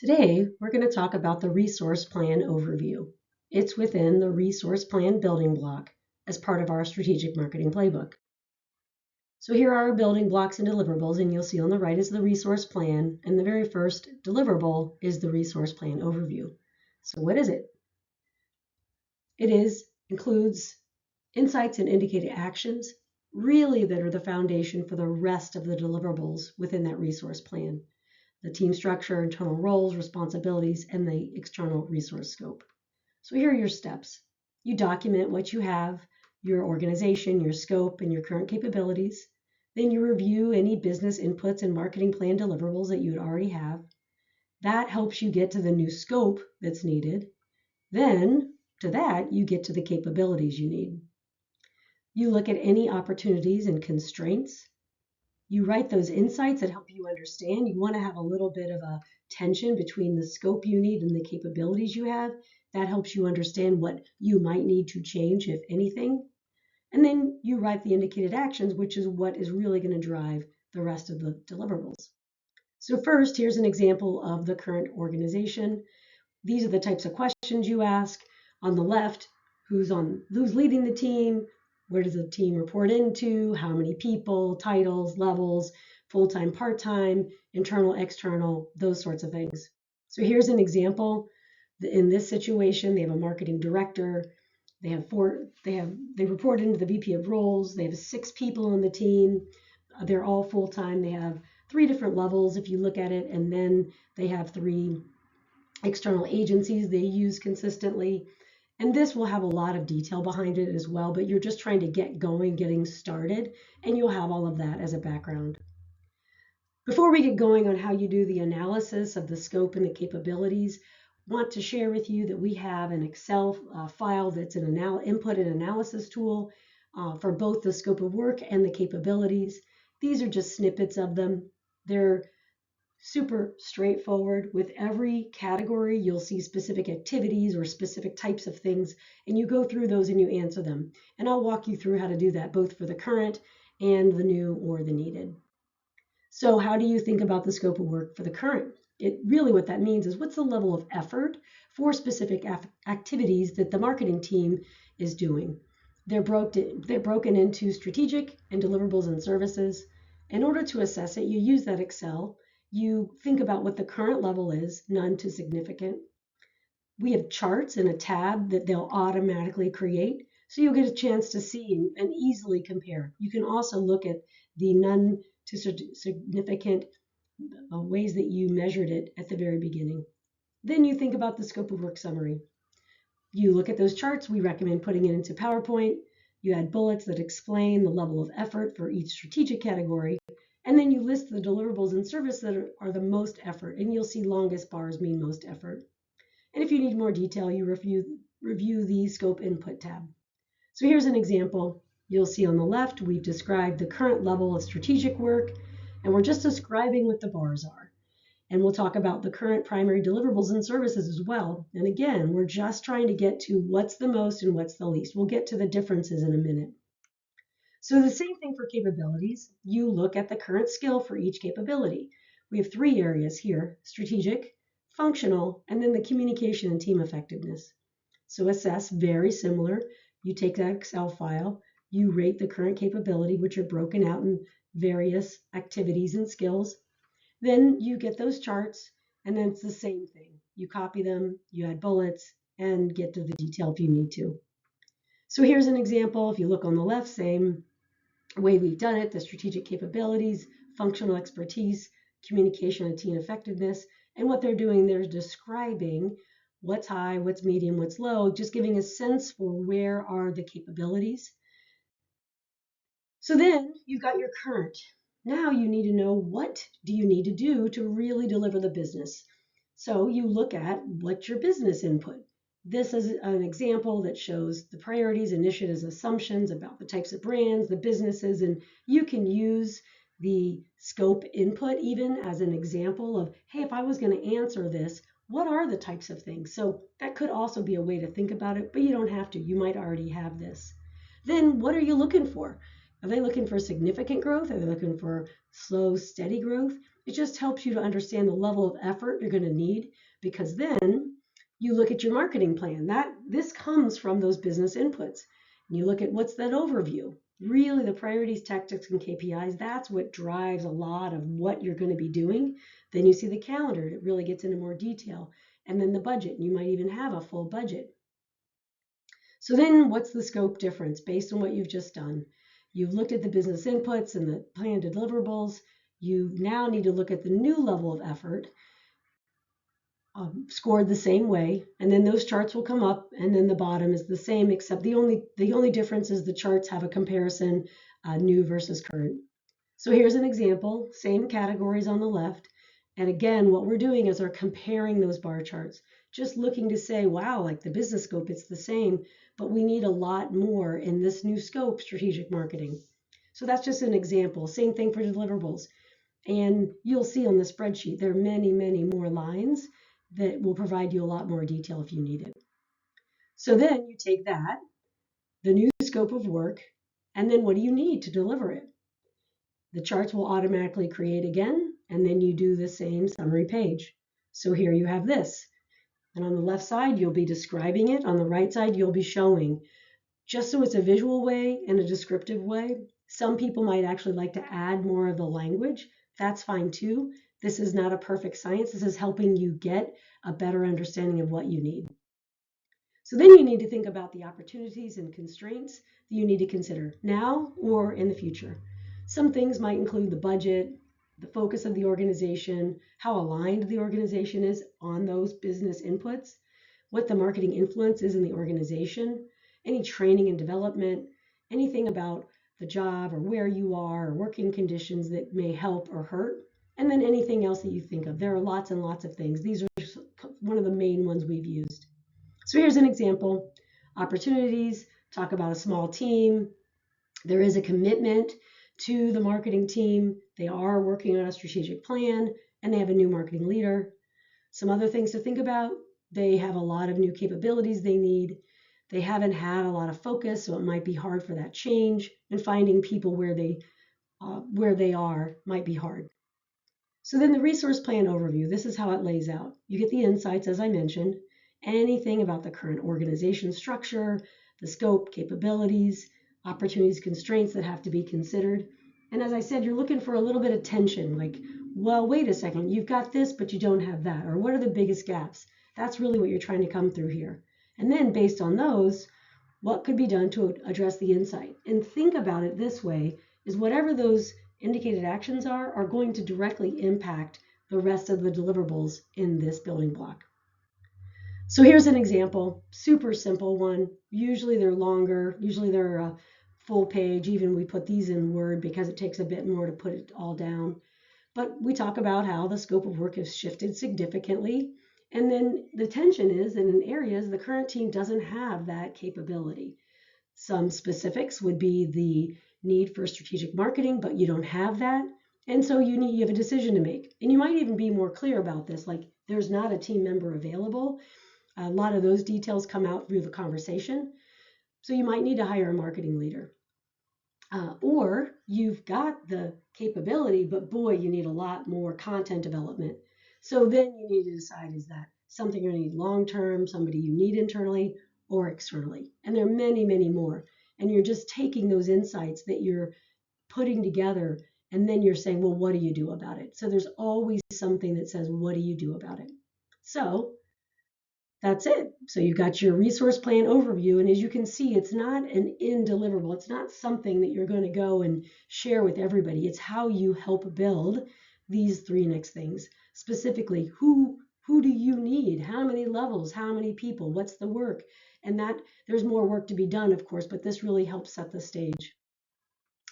Today, we're going to talk about the resource plan overview. It's within the resource plan building block as part of our strategic marketing playbook. So here are our building blocks and deliverables, and you'll see on the right is the resource plan, and the very first deliverable is the resource plan overview. So what is it? Includes insights and indicated actions, really that are the foundation for the rest of the deliverables within that resource plan. The team structure, internal roles, responsibilities, and the external resource scope. So here are your steps. You document what you have, your organization, your scope, and your current capabilities. Then you review any business inputs and marketing plan deliverables that you already have. That helps you get to the new scope that's needed. Then, to that, you get to the capabilities you need. You look at any opportunities and constraints. You write those insights that help you understand. You want to have a little bit of a tension between the scope you need and the capabilities you have. That helps you understand what you might need to change, if anything. And then you write the indicated actions, which is what is really going to drive the rest of the deliverables. So first, here's an example of the current organization. These are the types of questions you ask. On the left, who's leading the team? Where does the team report into? How many people, titles, levels, full-time, part-time, internal, external, those sorts of things. So here's an example. In this situation, they have a marketing director. They report into the VP of roles. They have 6 people on the team. They're all full-time. They have 3 different levels if you look at it, and then they have 3 external agencies they use consistently. And this will have a lot of detail behind it as well, but you're just trying to get going, getting started, and you'll have all of that as a background. Before we get going on how you do the analysis of the scope and the capabilities, I want to share with you that we have an Excel file that's an input and analysis tool for both the scope of work and the capabilities. These are just snippets of them. They're super straightforward. With every category, you'll see specific activities or specific types of things, and you go through those and you answer them. And I'll walk you through how to do that, both for the current and the new or the needed. So how do you think about the scope of work for the current? What that means is what's the level of effort for specific activities that the marketing team is doing. They're broken into strategic and deliverables and services. In order to assess it, you use that Excel. You think about what the current level is, none to significant. We have charts in a tab that they'll automatically create, so you'll get a chance to see and easily compare. You can also look at the none to significant ways that you measured it at the very beginning. Then you think about the scope of work summary. You look at those charts. We recommend putting it into PowerPoint. You add bullets that explain the level of effort for each strategic category. And then you list the deliverables and service that are the most effort, and you'll see longest bars mean most effort. And if you need more detail, you review the scope input tab. So here's an example. You'll see on the left, we've described the current level of strategic work, and we're just describing what the bars are. And we'll talk about the current primary deliverables and services as well. And again, we're just trying to get to what's the most and what's the least. We'll get to the differences in a minute. So the same thing for capabilities. You look at the current skill for each capability. We have 3 areas here: strategic, functional, and then the communication and team effectiveness. So assess, very similar. You take that Excel file, you rate the current capability, which are broken out in various activities and skills. Then you get those charts, and then it's the same thing. You copy them, you add bullets, and get to the detail if you need to. So here's an example. If you look on the left, same way we've done it: the strategic capabilities, functional expertise, communication and team effectiveness. And what they're doing, they're describing what's high, what's medium, what's low, just giving a sense for where are the capabilities. So then you've got your current. Now you need to know, what do you need to do to really deliver the business? So you look at what's your business input. This is an example that shows the priorities, initiatives, assumptions about the types of brands, the businesses, and you can use the scope input even as an example of, hey, if I was going to answer this, what are the types of things? So that could also be a way to think about it, but you don't have to. You might already have this. Then what are you looking for? Are they looking for significant growth? Are they looking for slow, steady growth? It just helps you to understand the level of effort you're going to need, because then you look at your marketing plan. This comes from those business inputs. And you look at what's that overview. Really, the priorities, tactics, and KPIs, that's what drives a lot of what you're going to be doing. Then you see the calendar. It really gets into more detail. And then the budget. You might even have a full budget. So then what's the scope difference based on what you've just done? You've looked at the business inputs and the planned deliverables. You now need to look at the new level of effort, scored the same way, and then those charts will come up, and then the bottom is the same, except the only difference is the charts have a comparison, new versus current. So here's an example, same categories on the left. And again, what we're doing is we're comparing those bar charts, just looking to say, wow, like the business scope, it's the same, but we need a lot more in this new scope, strategic marketing. So that's just an example. Same thing for deliverables. And you'll see on the spreadsheet, there are many, many more lines that will provide you a lot more detail if you need it. So then you take that, the new scope of work, and then what do you need to deliver it? The charts will automatically create again, and then you do the same summary page. So here you have this. And on the left side, you'll be describing it. On the right side, you'll be showing. Just so it's a visual way and a descriptive way. Some people might actually like to add more of the language. That's fine too. This is not a perfect science. This is helping you get a better understanding of what you need. So then you need to think about the opportunities and constraints that you need to consider now or in the future. Some things might include the budget, the focus of the organization, how aligned the organization is on those business inputs, what the marketing influence is in the organization, any training and development, anything about the job or where you are or working conditions that may help or hurt, and then anything else that you think of. There are lots and lots of things. These are one of the main ones we've used. So here's an example. Opportunities, talk about a small team. There is a commitment to the marketing team. They are working on a strategic plan, and they have a new marketing leader. Some other things to think about. They have a lot of new capabilities they need. They haven't had a lot of focus, so it might be hard for that change. And finding people where they are might be hard. So then the resource plan overview, this is how it lays out. You get the insights, as I mentioned, anything about the current organization structure, the scope, capabilities, opportunities, constraints that have to be considered. And as I said, you're looking for a little bit of tension, like, well, wait a second, you've got this, but you don't have that. Or what are the biggest gaps? That's really what you're trying to come through here. And then based on those, what could be done to address the insight? And think about it this way, is whatever those indicated actions are going to directly impact the rest of the deliverables in this building block. So here's an example, super simple one. Usually they're longer, usually they're a full page. Even we put these in Word because it takes a bit more to put it all down. But we talk about how the scope of work has shifted significantly. And then the tension is that in areas the current team doesn't have that capability. Some specifics would be the need for strategic marketing, but you don't have that. And so you have a decision to make. And you might even be more clear about this, like there's not a team member available. A lot of those details come out through the conversation. So you might need to hire a marketing leader. Or you've got the capability, but boy, you need a lot more content development. So then you need to decide, is that something you need long-term, somebody you need internally or externally? And there are many, many more. And you're just taking those insights that you're putting together, and then you're saying, well, what do you do about it? So there's always something that says, what do you do about it? So that's it. So you've got your resource plan overview. And as you can see, it's not an end deliverable. It's not something that you're going to go and share with everybody. It's how you help build these three next things. Specifically, who do you need? How many levels? How many people? What's the work? And that there's more work to be done, of course, but this really helps set the stage.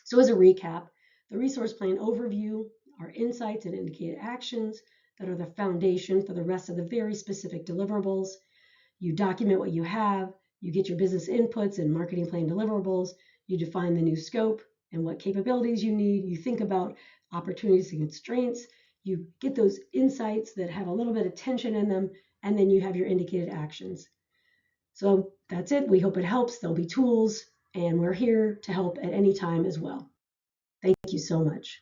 So as a recap, the resource plan overview are insights and indicated actions that are the foundation for the rest of the very specific deliverables. You document what you have, you get your business inputs and marketing plan deliverables, you define the new scope and what capabilities you need, you think about opportunities and constraints, you get those insights that have a little bit of tension in them, and then you have your indicated actions. So that's it. We hope it helps. There'll be tools, and we're here to help at any time as well. Thank you so much.